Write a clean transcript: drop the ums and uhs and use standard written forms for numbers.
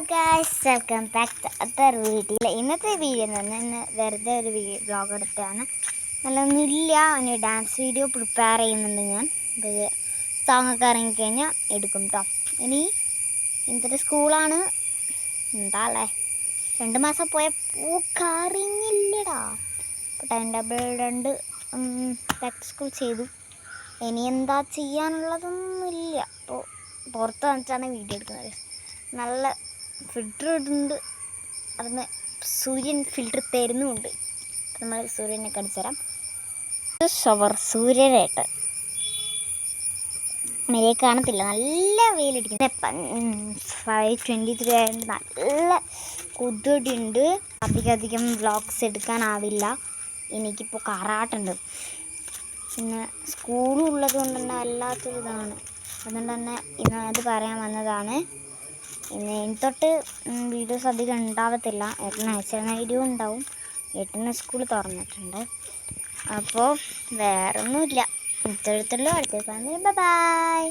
Guys, welcome back to other video. ഇന്നത്തെ video ഇന്ന് വെറുതെ ഒരു വ്ളോഗ് എടുത്തതാണ്. നല്ലൊന്നുമില്ല, ഇനി ഡാൻസ് വീഡിയോ പ്രിപ്പയർ ചെയ്യുന്നുണ്ട് ഞാൻ. അപ്പോൾ സോങ്ങൊക്കെ ഇറങ്ങിക്കഴിഞ്ഞാൽ എടുക്കും കേട്ടോ. ഇനി ഇന്നത്തെ സ്കൂളാണ്. എന്താ അല്ലേ, 2 മാസം പോയ പൂക്കറിഞ്ഞില്ലടാ. അപ്പോൾ time table 2 back to school ചെയ്തു. ഇനി എന്താ ചെയ്യാനുള്ളതൊന്നുമില്ല. അപ്പോൾ പുറത്ത് വന്നിട്ടാണ് വീഡിയോ എടുക്കുന്നത്. നല്ല ഫിൽറ്റർ ഇടുന്നുണ്ട്, അതിന് സൂര്യൻ ഫിൽറ്റർ തരുന്നുമുണ്ട്. നമ്മൾ സൂര്യനെ കാണിച്ചു തരാം. ഷവർ സൂര്യനായിട്ട് മര്യാദ കാണത്തില്ല, നല്ല വെയിലടിക്കുന്നത്. 5:23 ആയതുകൊണ്ട് നല്ല കൊതുടിയുണ്ട്. അധികം വ്ളോഗ്സ് എടുക്കാനാവില്ല. എനിക്കിപ്പോൾ കറാട്ടുണ്ട്, പിന്നെ സ്കൂളും ഉള്ളത് കൊണ്ട് തന്നെ വല്ലാത്തൊരിതാണ്. അതുകൊണ്ട് തന്നെ ഇന്ന് അത് പറയാൻ വന്നതാണ്. ഇനി തൊട്ട് വീഡിയോസ് അധികം ഉണ്ടാവത്തില്ല. 8 ആഴ്ച വീഡിയോ ഉണ്ടാവും. 8 സ്കൂൾ തുറന്നിട്ടുണ്ട്. അപ്പോൾ വേറൊന്നുമില്ല. ഇത്തരത്തിലുള്ള അടുത്ത ബൈ.